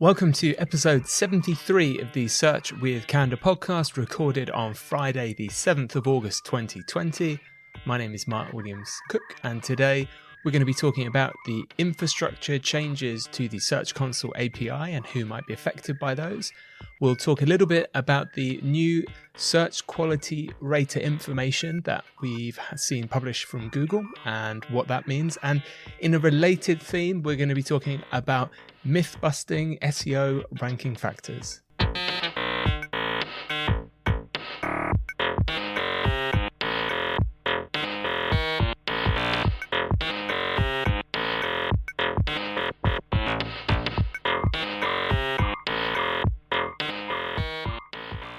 Welcome to episode 73 of the Search with Candour podcast, recorded on Friday the 7th of August 2020. My name is Mark Williams-Cook, and today we're going to be talking about the infrastructure changes to the Search Console API and who might be affected by those. We'll talk a little bit about the new search quality rater information that we've seen published from Google and what that means. And in a related theme, we're going to be talking about myth-busting SEO ranking factors.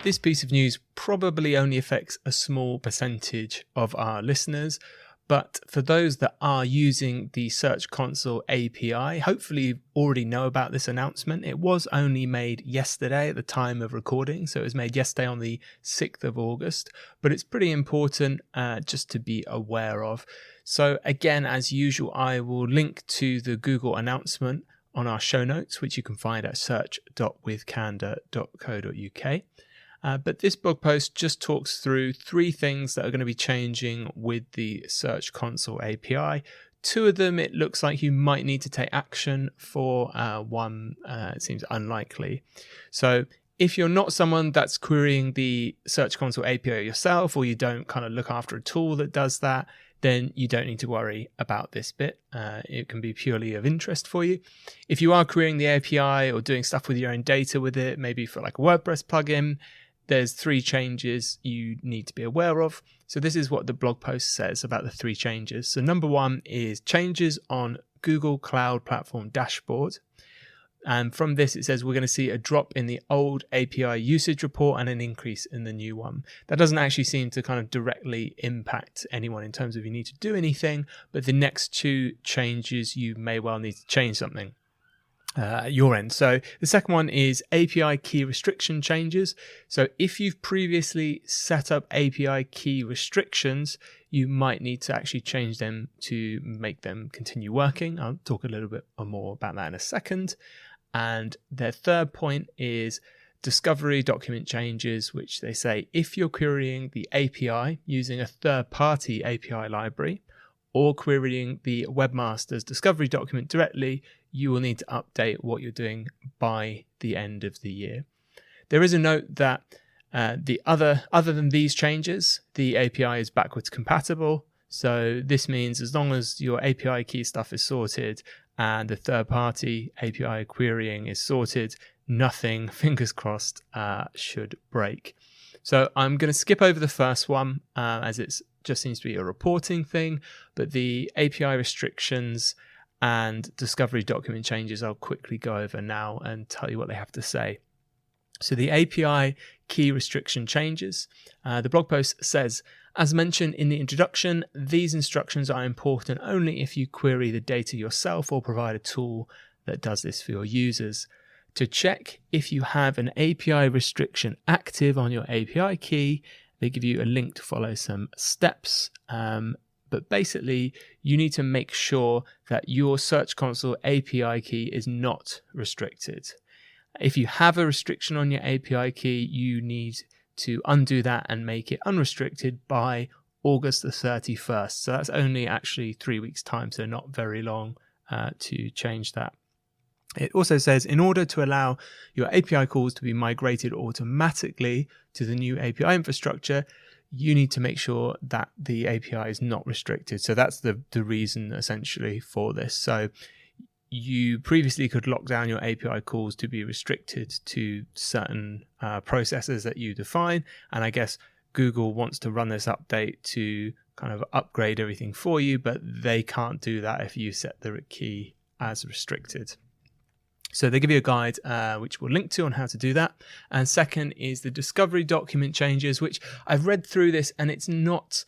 This piece of news probably only affects a small percentage of our listeners, but for those that are using the Search Console API, hopefully you already know about this announcement. It was only made yesterday at the time of recording, so it was made yesterday on the 6th of August, but it's pretty important just to be aware of. So again, as usual, I will link to the Google announcement on our show notes, which you can find at search.withcandour.co.uk. But this blog post just talks through three things that are going to be changing with the Search Console API. Two of them, it looks like you might need to take action for. One, it seems unlikely. So if you're not someone that's querying the Search Console API yourself, or you don't kind of look after a tool that does that, then you don't need to worry about this bit. It can be purely of interest for you. If you are querying the API or doing stuff with your own data with it, maybe for like a WordPress plugin, there's three changes you need to be aware of. So this is what the blog post says about the three changes. So number one is changes on Google Cloud Platform dashboard. And from this, it says we're going to see a drop in the old API usage report and an increase in the new one. That doesn't actually seem to kind of directly impact anyone in terms of you need to do anything, but the next two changes, you may well need to change something at your end. So the second one is API key restriction changes. So if you've previously set up API key restrictions, you might need to actually change them to make them continue working. I'll talk a little bit more about that in a second. And their third point is discovery document changes, which they say if you're querying the API using a third-party API library or querying the webmaster's discovery document directly, you will need to update what you're doing by the end of the year. There is a note that other than these changes, the API is backwards compatible. So this means as long as your API key stuff is sorted and the third-party API querying is sorted, nothing, fingers crossed, should break. So I'm going to skip over the first one as it just seems to be a reporting thing, but the API restrictions and discovery document changes I'll quickly go over now and tell you what they have to say. So the API key restriction changes. The blog post says, as mentioned in the introduction, these instructions are important only if you query the data yourself or provide a tool that does this for your users. To check if you have an API restriction active on your API key, they give you a link to follow some steps. But basically, you need to make sure that your Search Console API key is not restricted. If you have a restriction on your API key, you need to undo that and make it unrestricted by August the 31st. So that's only actually 3 weeks' time, so not very long to change that. It also says, in order to allow your API calls to be migrated automatically to the new API infrastructure, you need to make sure that the API is not restricted. So that's the reason essentially for this. So you previously could lock down your API calls to be restricted to certain processes that you define. And I guess Google wants to run this update to kind of upgrade everything for you, but they can't do that if you set the key as restricted. So they give you a guide, which we'll link to on how to do that. And second is the discovery document changes, which I've read through this and it's not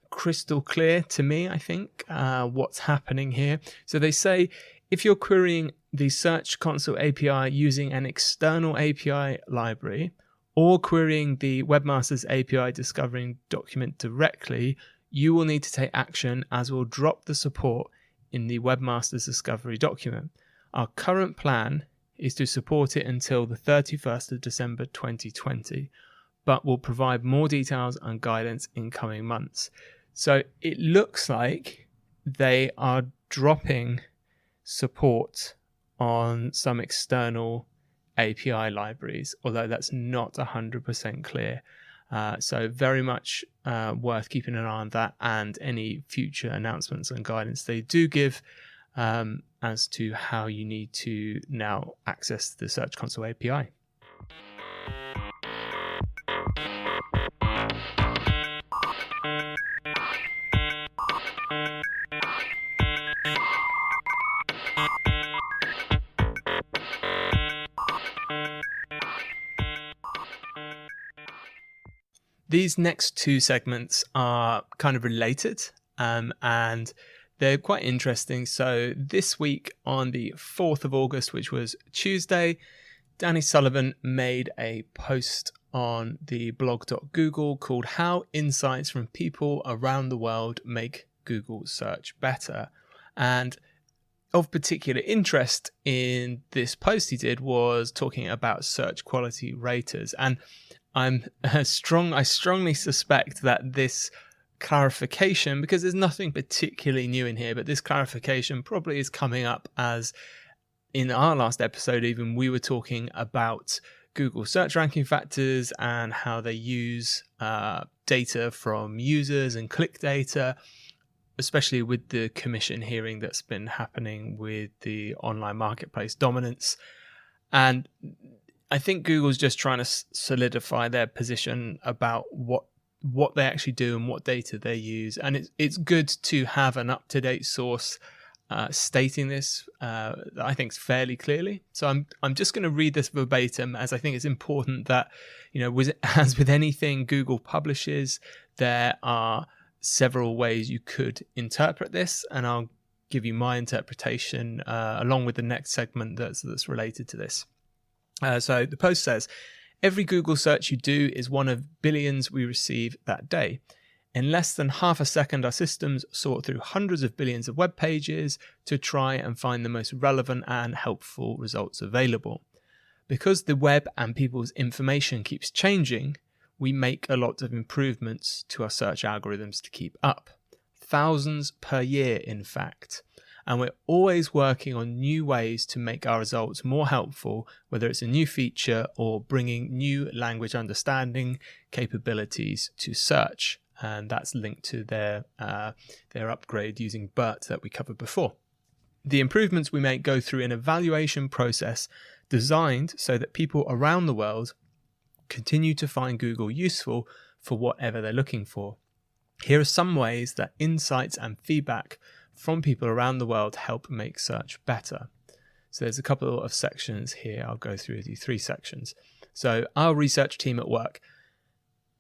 crystal clear to me, I think, what's happening here. So they say if you're querying the Search Console API using an external API library or querying the webmaster's API discovering document directly, you will need to take action as we'll drop the support in the webmaster's discovery document. Our current plan is to support it until the 31st of December 2020, but will provide more details and guidance in coming months. So it looks like they are dropping support on some external API libraries, although that's not 100% clear. So very much worth keeping an eye on that and any future announcements and guidance they do give as to how you need to now access the Search Console API. These next two segments are kind of related and they're quite interesting. So this week on the 4th of August, which was Tuesday, Danny Sullivan made a post on the blog.google called How Insights from People Around the World Make Google Search Better. And of particular interest in this post he did was talking about search quality raters. And I strongly suspect that this clarification, because there's nothing particularly new in here, but this clarification probably is coming up as in our last episode, even we were talking about Google search ranking factors and how they use data from users and click data, especially with the commission hearing that's been happening with the online marketplace dominance. And I think Google's just trying to solidify their position about what they actually do and what data they use. And it's good to have an up-to-date source stating this, I think, fairly clearly. So I'm just going to read this verbatim, as I think it's important that, as with anything Google publishes, there are several ways you could interpret this, and I'll give you my interpretation along with the next segment that's related to this. So the post says, every Google search you do is one of billions we receive that day. In less than half a second, our systems sort through hundreds of billions of web pages to try and find the most relevant and helpful results available. Because the web and people's information keeps changing, we make a lot of improvements to our search algorithms to keep up. Thousands per year, in fact. And we're always working on new ways to make our results more helpful, whether it's a new feature or bringing new language understanding capabilities to search. And that's linked to their upgrade using BERT that we covered before. The improvements we make go through an evaluation process designed so that people around the world continue to find Google useful for whatever they're looking for. Here are some ways that insights and feedback from people around the world help make search better. So there's a couple of sections here. I'll go through the 3 sections. So our research team at work.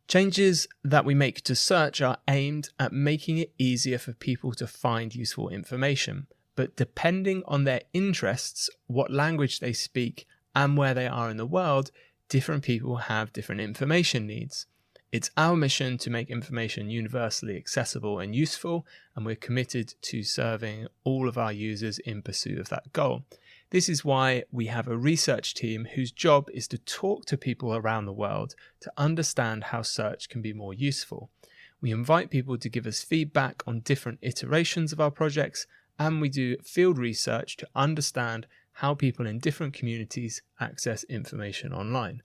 Changes that we make to search are aimed at making it easier for people to find useful information, but depending on their interests, what language they speak, and where they are in the world, different people have different information needs. It's our mission to make information universally accessible and useful, and we're committed to serving all of our users in pursuit of that goal. This is why we have a research team whose job is to talk to people around the world to understand how search can be more useful. We invite people to give us feedback on different iterations of our projects, and we do field research to understand how people in different communities access information online.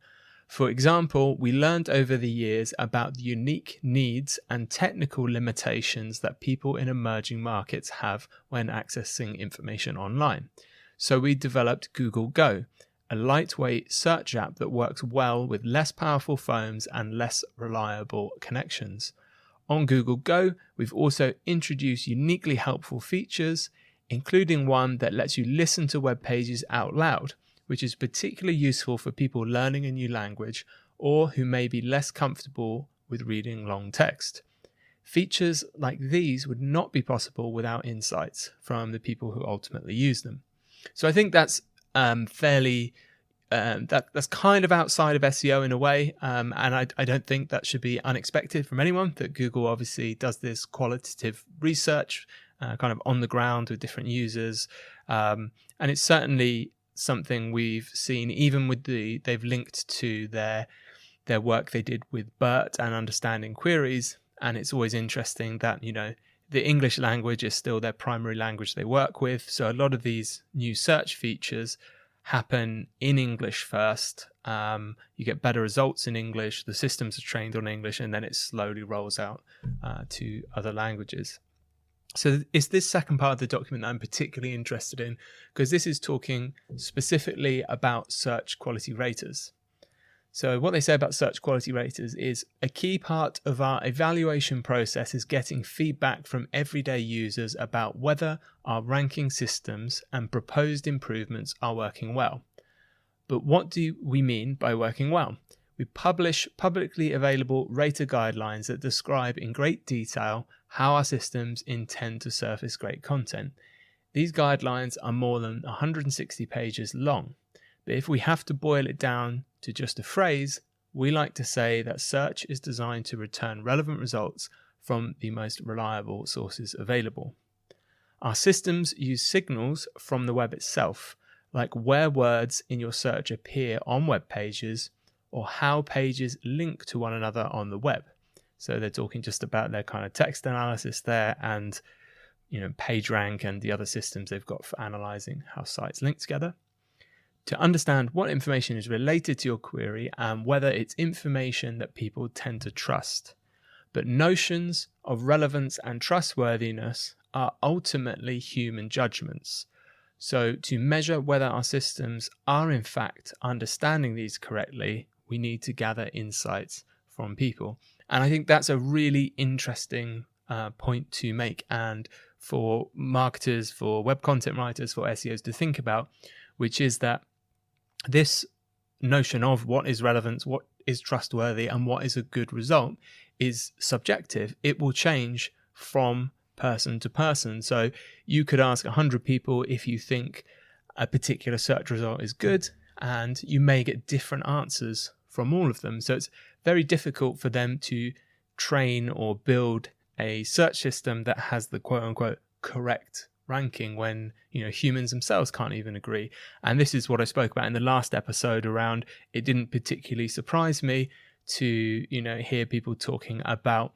For example, we learned over the years about the unique needs and technical limitations that people in emerging markets have when accessing information online. So we developed Google Go, a lightweight search app that works well with less powerful phones and less reliable connections. On Google Go, we've also introduced uniquely helpful features, including one that lets you listen to web pages out loud, which is particularly useful for people learning a new language or who may be less comfortable with reading long text. Features like these would not be possible without insights from the people who ultimately use them. So I think that's that's kind of outside of SEO in a way, and I don't think that should be unexpected from anyone, that Google obviously does this qualitative research kind of on the ground with different users, and it's certainly something we've seen even with they've linked to their work they did with BERT and understanding queries. And it's always interesting that, the English language is still their primary language they work with. So a lot of these new search features happen in English first. You get better results in English. The systems are trained on English, and then it slowly rolls out to other languages. So it's this second part of the document that I'm particularly interested in, because this is talking specifically about search quality raters. So what they say about search quality raters is a key part of our evaluation process is getting feedback from everyday users about whether our ranking systems and proposed improvements are working well. But what do we mean by working well? We publish publicly available rater guidelines that describe in great detail how our systems intend to surface great content. These guidelines are more than 160 pages long. But if we have to boil it down to just a phrase, we like to say that search is designed to return relevant results from the most reliable sources available. Our systems use signals from the web itself, like where words in your search appear on web pages or how pages link to one another on the web. So they're talking just about their kind of text analysis there and, PageRank and the other systems they've got for analyzing how sites link together. To understand what information is related to your query and whether it's information that people tend to trust. But notions of relevance and trustworthiness are ultimately human judgments. So to measure whether our systems are in fact understanding these correctly, we need to gather insights from people. And I think that's a really interesting point to make, and for marketers, for web content writers, for SEOs to think about, which is that this notion of what is relevance, what is trustworthy, and what is a good result is subjective. It will change from person to person. So you could ask 100 people if you think a particular search result is good, and you may get different answers from all of them. So it's very difficult for them to train or build a search system that has the quote-unquote correct ranking when humans themselves can't even agree. And this is what I spoke about in the last episode around it didn't particularly surprise me to hear people talking about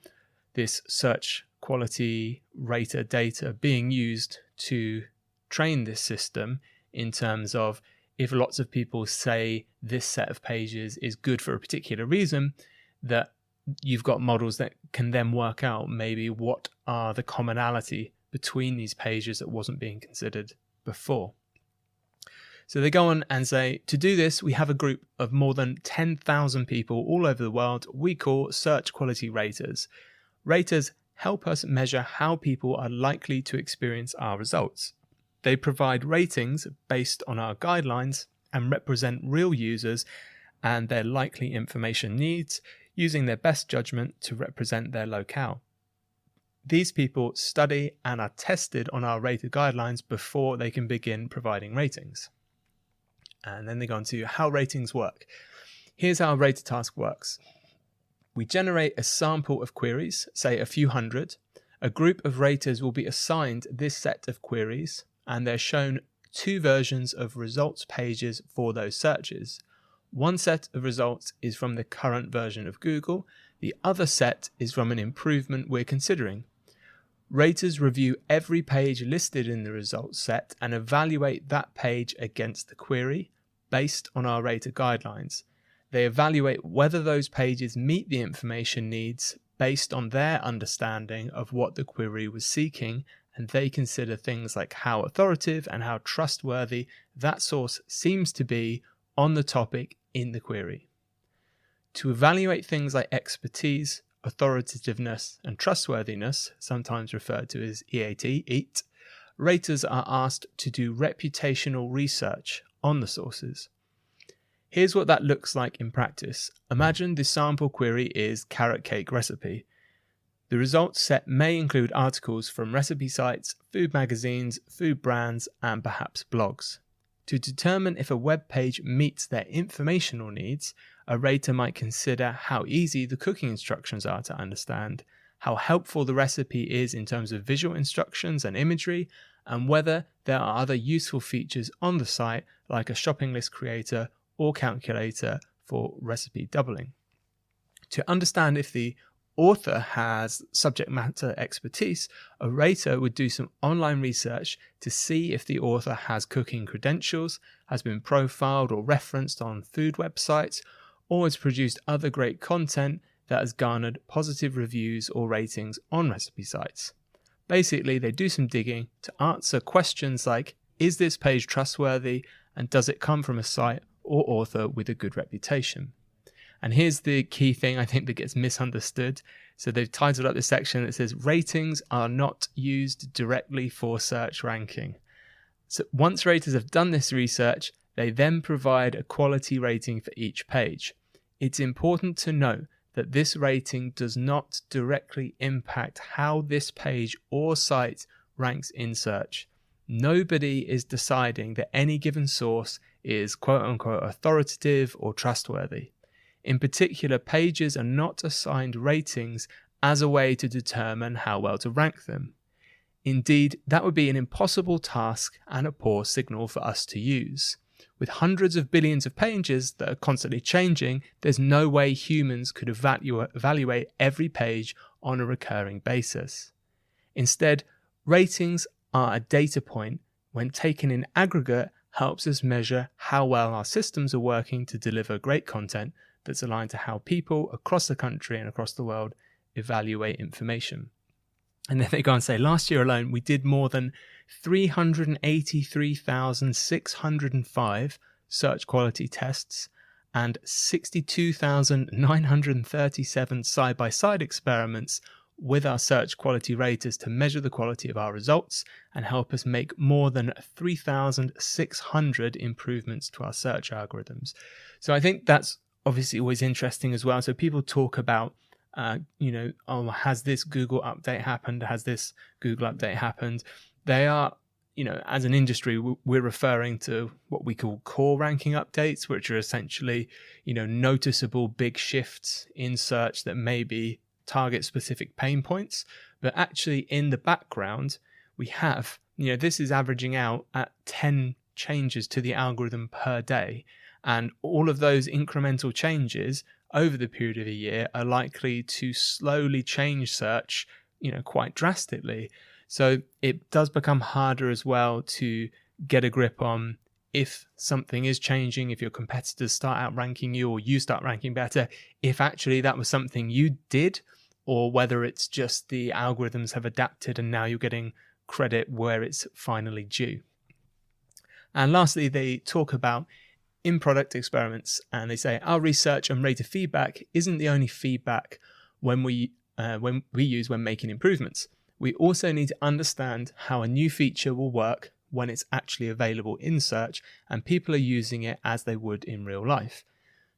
this search quality rater data being used to train this system, in terms of if lots of people say this set of pages is good for a particular reason, that you've got models that can then work out maybe what are the commonality between these pages that wasn't being considered before. So they go on and say, to do this, we have a group of more than 10,000 people all over the world we call search quality raters. Raters help us measure how people are likely to experience our results. They provide ratings based on our guidelines and represent real users and their likely information needs, using their best judgment to represent their locale. These people study and are tested on our rater guidelines before they can begin providing ratings. And then they go on to how ratings work. Here's how a rater task works. We generate a sample of queries, say a few hundred. A group of raters will be assigned this set of queries, and they're shown two versions of results pages for those searches. One set of results is from the current version of Google. The other set is from an improvement we're considering. Raters review every page listed in the results set and evaluate that page against the query based on our rater guidelines. They evaluate whether those pages meet the information needs based on their understanding of what the query was seeking, and they consider things like how authoritative and how trustworthy that source seems to be on the topic in the query. To evaluate things like expertise, authoritativeness, and trustworthiness, sometimes referred to as EAT, raters are asked to do reputational research on the sources. Here's what that looks like in practice. Imagine the sample query is carrot cake recipe. The results set may include articles from recipe sites, food magazines, food brands, and perhaps blogs. To determine if a web page meets their informational needs, a rater might consider how easy the cooking instructions are to understand, how helpful the recipe is in terms of visual instructions and imagery, and whether there are other useful features on the site like a shopping list creator or calculator for recipe doubling. To understand if the author has subject matter expertise, a rater would do some online research to see if the author has cooking credentials, has been profiled or referenced on food websites, or has produced other great content that has garnered positive reviews or ratings on recipe sites. Basically, they do some digging to answer questions like, is this page trustworthy, and does it come from a site or author with a good reputation? And here's the key thing I think that gets misunderstood. So they've titled up this section that says ratings are not used directly for search ranking. So once raters have done this research, they then provide a quality rating for each page. It's important to note that this rating does not directly impact how this page or site ranks in search. Nobody is deciding that any given source is quote-unquote authoritative or trustworthy. In particular, pages are not assigned ratings as a way to determine how well to rank them. Indeed, that would be an impossible task and a poor signal for us to use. With hundreds of billions of pages that are constantly changing, there's no way humans could evaluate every page on a recurring basis. Instead, ratings are a data point when taken in aggregate helps us measure how well our systems are working to deliver great content that's aligned to how people across the country and across the world evaluate information. And then they go on and say, last year alone, we did more than 383,605 search quality tests and 62,937 side-by-side experiments with our search quality raters to measure the quality of our results and help us make more than 3,600 improvements to our search algorithms. So I think that's obviously always interesting as well. So people talk about, has this Google update happened? Has this Google update happened? They are, as an industry, we're referring to what we call core ranking updates, which are essentially, noticeable big shifts in search that maybe target specific pain points. But actually in the background, we have, this is averaging out at 10 changes to the algorithm per day. And all of those incremental changes over the period of a year are likely to slowly change search, quite drastically. So it does become harder as well to get a grip on if something is changing, if your competitors start outranking you or you start ranking better, if actually that was something you did, or whether it's just the algorithms have adapted and now you're getting credit where it's finally due. And lastly, they talk about in-product experiments, and they say our research and rater feedback isn't the only feedback when we use when making improvements. We also need to understand how a new feature will work when it's actually available in search and people are using it as they would in real life.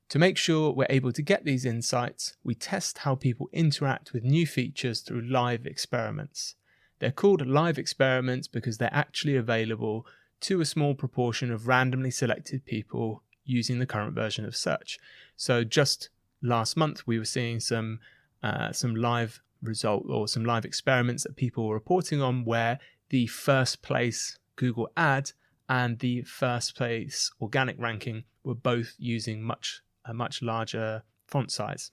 To make sure we're able to get these insights, we test how people interact with new features through live experiments. They're called live experiments because they're actually available to a small proportion of randomly selected people using the current version of search. So just last month, we were seeing some live result or some live experiments that people were reporting on where the first place Google ad and the first place organic ranking were both using a much larger font size.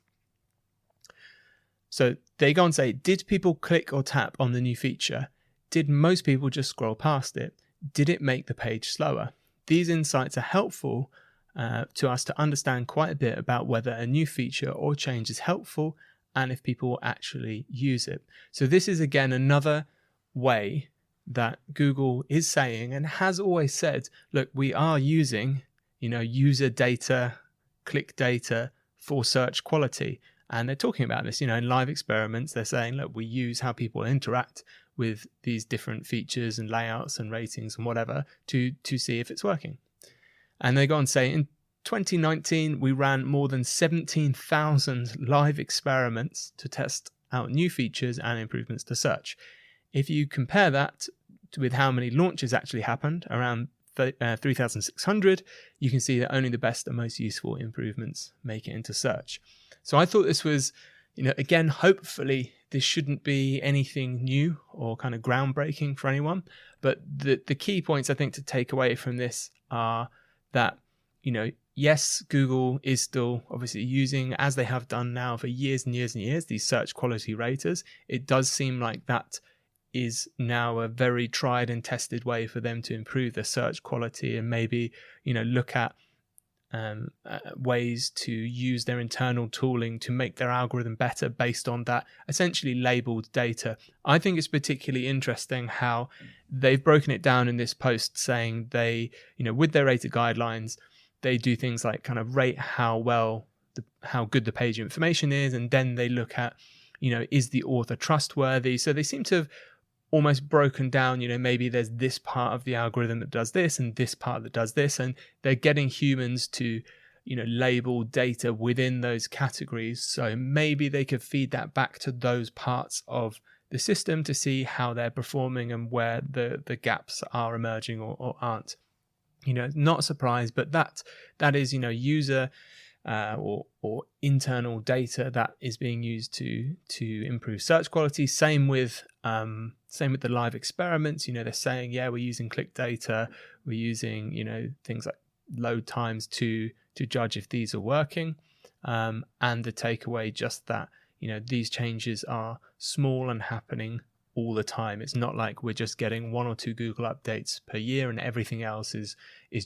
So they go on to say, did people click or tap on the new feature? Did most people just scroll past it? Did it make the page slower? These insights are helpful to us to understand quite a bit about whether a new feature or change is helpful and if people will actually use it. So this is again another way that Google is saying and has always said, look, we are using, user data, click data for search quality. And they're talking about this, in live experiments. They're saying, look, we use how people interact with these different features and layouts and ratings and whatever to see if it's working. And they go on to say, in 2019, we ran more than 17,000 live experiments to test out new features and improvements to search. If you compare that with how many launches actually happened, around 3,600, you can see that only the best and most useful improvements make it into search. So I thought this was, again, hopefully this shouldn't be anything new or kind of groundbreaking for anyone. But the key points I think to take away from this are that, yes, Google is still obviously using, as they have done now for years and years and years, these search quality raters. It does seem like that is now a very tried and tested way for them to improve their search quality and maybe, look at ways to use their internal tooling to make their algorithm better based on that essentially labeled data. I think it's particularly interesting how they've broken it down in this post, saying they, with their rater guidelines, they do things like kind of rate how good the page information is, and then they look at, is the author trustworthy? So they seem to have almost broken down, maybe there's this part of the algorithm that does this and this part that does this, and they're getting humans to, label data within those categories. So maybe they could feed that back to those parts of the system to see how they're performing and where the gaps are emerging or aren't. Not a surprise, but that is, user or internal data that is being used to improve search quality. Same with the live experiments. They're saying, yeah, we're using click data, we're using things like load times to judge if these are working, and the takeaway just that these changes are small and happening all the time. It's not like we're just getting 1 or 2 Google updates per year and everything else is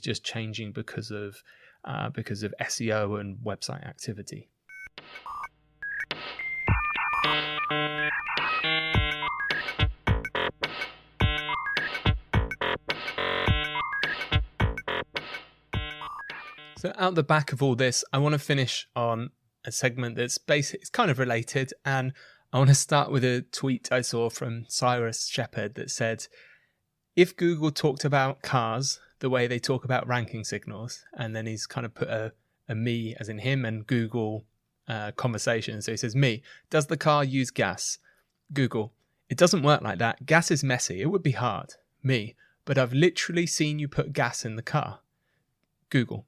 just changing because of SEO and website activity. So out the back of all this, I want to finish on a segment that's it's kind of related, and I want to start with a tweet I saw from Cyrus Shepherd that said, if Google talked about cars the way they talk about ranking signals, and then he's kind of put a me as in him and Google conversation. So he says, me, does the car use gas? Google, it doesn't work like that. Gas is messy. It would be hard. Me, but I've literally seen you put gas in the car. Google,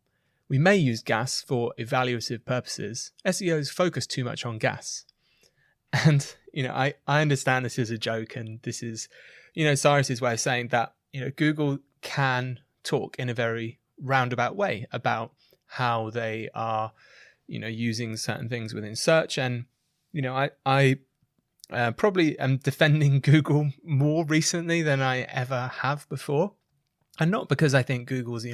we may use gas for evaluative purposes. SEOs focus too much on gas. And, I understand this is a joke, and this is, Cyrus's way of saying that, Google can talk in a very roundabout way about how they are, using certain things within search. And, I probably am defending Google more recently than I ever have before. And not because I think Google's,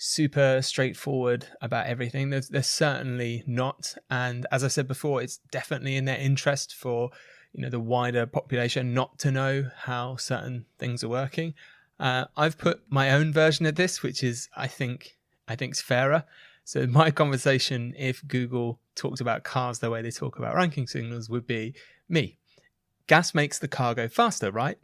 super straightforward about everything. They're certainly not. And as I said before, it's definitely in their interest for, the wider population not to know how certain things are working. I've put my own version of this, which is, I think is fairer. So my conversation, if Google talked about cars the way they talk about ranking signals, would be me. Gas makes the car go faster, right?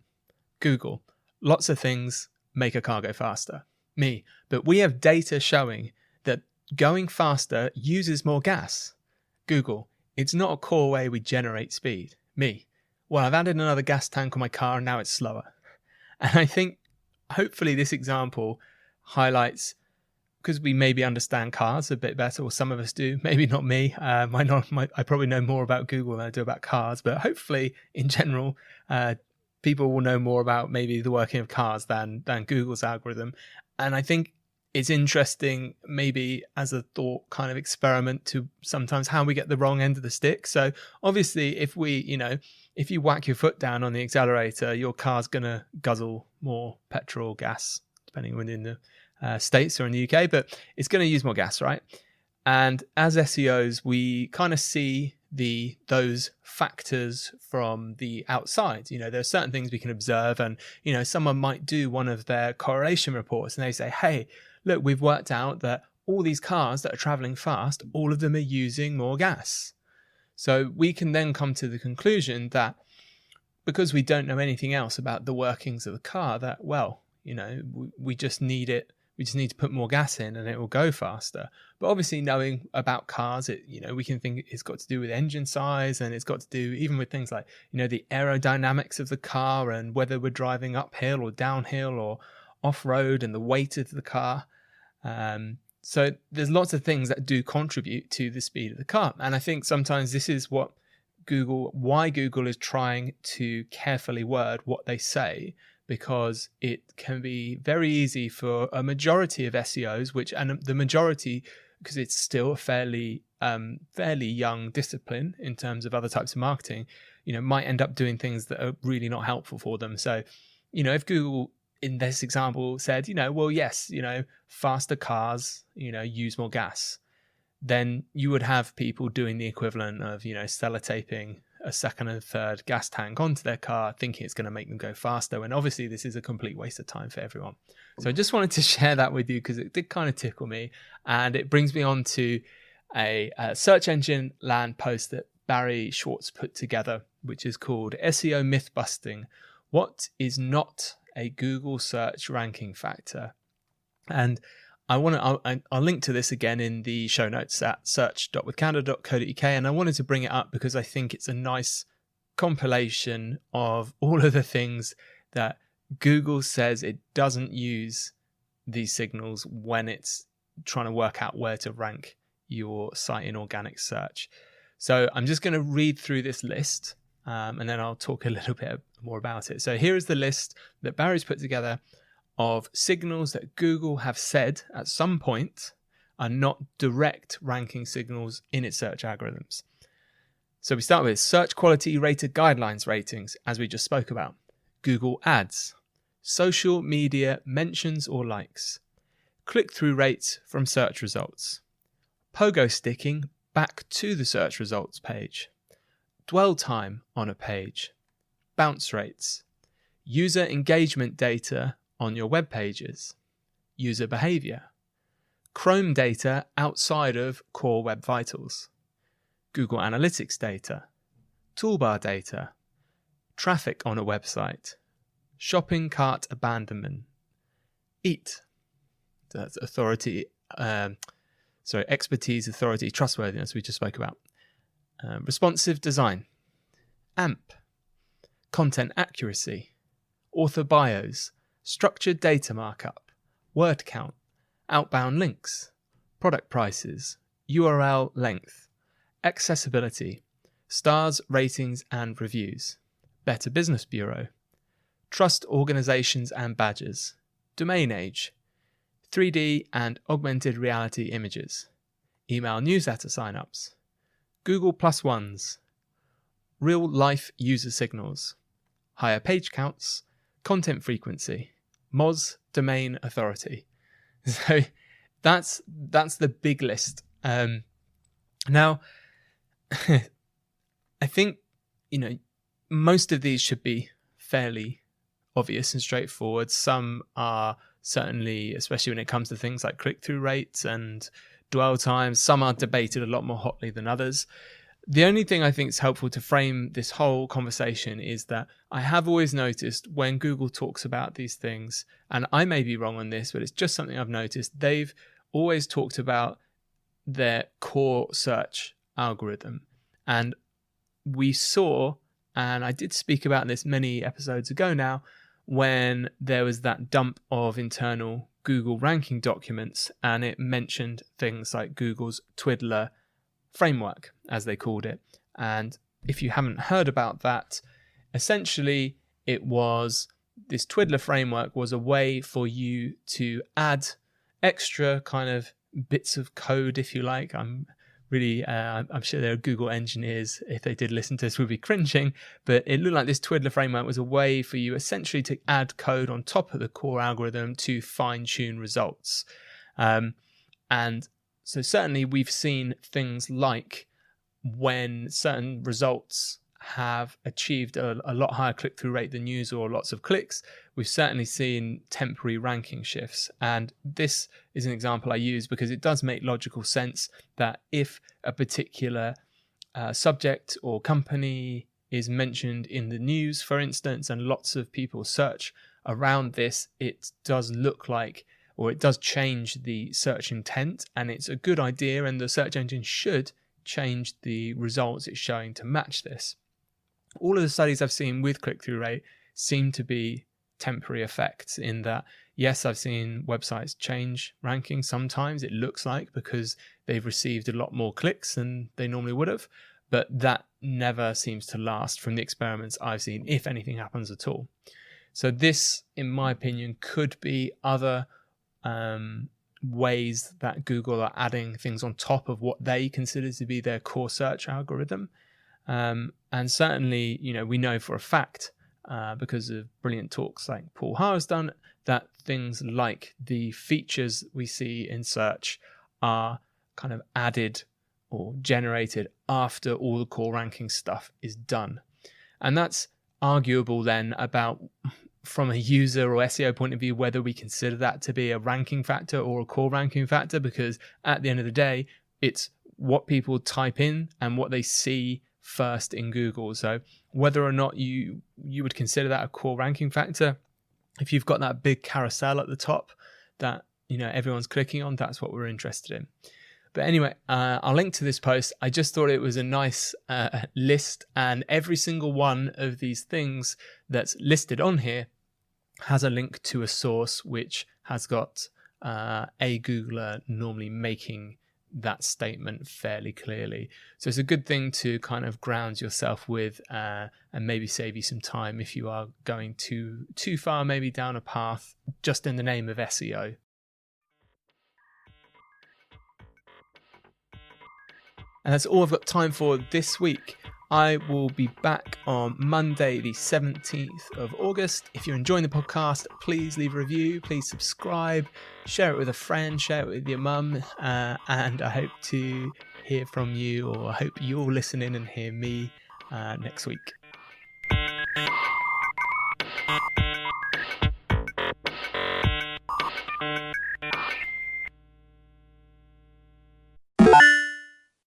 Google, lots of things make a car go faster. Me, but we have data showing that going faster uses more gas. Google, it's not a core way we generate speed. Me, well, I've added another gas tank on my car and now it's slower. And I think hopefully this example highlights, because we maybe understand cars a bit better, or some of us do, maybe not me. I probably know more about Google than I do about cars, but hopefully in general, people will know more about maybe the working of cars than Google's algorithm. And I think it's interesting, maybe as a thought kind of experiment, to sometimes how we get the wrong end of the stick. So obviously, if you whack your foot down on the accelerator, your car's going to guzzle more petrol, gas, depending on in the States or in the UK, but it's going to use more gas, right? And as SEOs, we kind of see those factors from the outside. There are certain things we can observe, and someone might do one of their correlation reports and they say, hey, look, we've worked out that all these cars that are traveling fast, all of them are using more gas. So we can then come to the conclusion that because we don't know anything else about the workings of the car, that, well, we just need it. We just need to put more gas in and it will go faster. But obviously, knowing about cars, we can think it's got to do with engine size, and it's got to do even with things like, the aerodynamics of the car and whether we're driving uphill or downhill or off-road and the weight of the car. So there's lots of things that do contribute to the speed of the car. And I think sometimes this is what why Google is trying to carefully word what they say, because it can be very easy for a majority of SEOs, and the majority, because it's still a fairly young discipline in terms of other types of marketing, might end up doing things that are really not helpful for them. So, if Google in this example said, well, yes, faster cars, use more gas, then you would have people doing the equivalent of, sellotaping a second and third gas tank onto their car, thinking it's going to make them go faster. And obviously this is a complete waste of time for everyone. So I just wanted to share that with you because it did kind of tickle me. And it brings me on to a search engine land post that Barry Schwartz put together, which is called SEO Myth Busting: What is Not a Google Search Ranking Factor? And I'll link to this again in the show notes at search.withcanada.co.uk, and I wanted to bring it up because I think it's a nice compilation of all of the things that Google says it doesn't use these signals when it's trying to work out where to rank your site in organic search. So I'm just going to read through this list, and then I'll talk a little bit more about it. So here is the list that Barry's put together of signals that Google have said at some point are not direct ranking signals in its search algorithms. So we start with search quality rated guidelines ratings, as we just spoke about, Google Ads, social media mentions or likes, click-through rates from search results, pogo sticking back to the search results page, dwell time on a page, bounce rates, user engagement data on your web pages, user behavior, Chrome data outside of Core Web Vitals, Google Analytics data, toolbar data, traffic on a website, shopping cart abandonment, EAT, that's expertise, authority, trustworthiness we just spoke about, responsive design, AMP, content accuracy, author bios, structured data markup, word count, outbound links, product prices, URL length, accessibility, stars, ratings and reviews, Better Business Bureau, trust organizations and badges, domain age, 3D and augmented reality images, email newsletter signups, Google Plus Ones, real life user signals, higher page counts, content frequency, Moz domain authority. So that's the big list. Now, I think most of these should be fairly obvious and straightforward. Some are certainly, especially when it comes to things like click-through rates and dwell times, some are debated a lot more hotly than others. The only thing I think is helpful to frame this whole conversation is that I have always noticed when Google talks about these things, and I may be wrong on this, but it's just something I've noticed, they've always talked about their core search algorithm. And we saw, and I did speak about this many episodes ago now, when there was that dump of internal Google ranking documents, and it mentioned things like Google's Twiddler framework, as they called it. And if you haven't heard about that, essentially it was, this Twiddler framework was a way for you to add extra kind of bits of code, if you like. I'm sure there are Google engineers, if they did listen to this, would be cringing, but it looked like this Twiddler framework was a way for you essentially to add code on top of the core algorithm to fine-tune results. And so certainly we've seen things like when certain results have achieved a lot higher click-through rate than usual or lots of clicks, we've certainly seen temporary ranking shifts. And this is an example I use because it does make logical sense that if a particular subject or company is mentioned in the news, for instance, and lots of people search around this, it does look like, or it does change the search intent, and it's a good idea, and the search engine should change the results it's showing to match this. All of the studies I've seen with click-through rate seem to be temporary effects in that, yes, I've seen websites change rankings sometimes, it looks like, because they've received a lot more clicks than they normally would have, but that never seems to last from the experiments I've seen, if anything happens at all. So this, in my opinion, could be other ways that Google are adding things on top of what they consider to be their core search algorithm. And certainly, we know for a fact, because of brilliant talks like Paul Ha has done, that things like the features we see in search are kind of added or generated after all the core ranking stuff is done. And that's arguable then about, from a user or SEO point of view, whether we consider that to be a ranking factor or a core ranking factor, because at the end of the day, it's what people type in and what they see first in Google. So whether or not you would consider that a core ranking factor, if you've got that big carousel at the top that everyone's clicking on, that's what we're interested in. But anyway, I'll link to this post. I just thought it was a nice list, and every single one of these things that's listed on here has a link to a source which has got a Googler normally making that statement fairly clearly. So it's a good thing to kind of ground yourself with, and maybe save you some time if you are going too far maybe down a path just in the name of SEO. And that's all I've got time for this week. I will be back on Monday, the 17th of August. If you're enjoying the podcast, please leave a review, please subscribe, share it with a friend, share it with your mum, and I hope to hear from you, or I hope you'll listen in and hear me next week.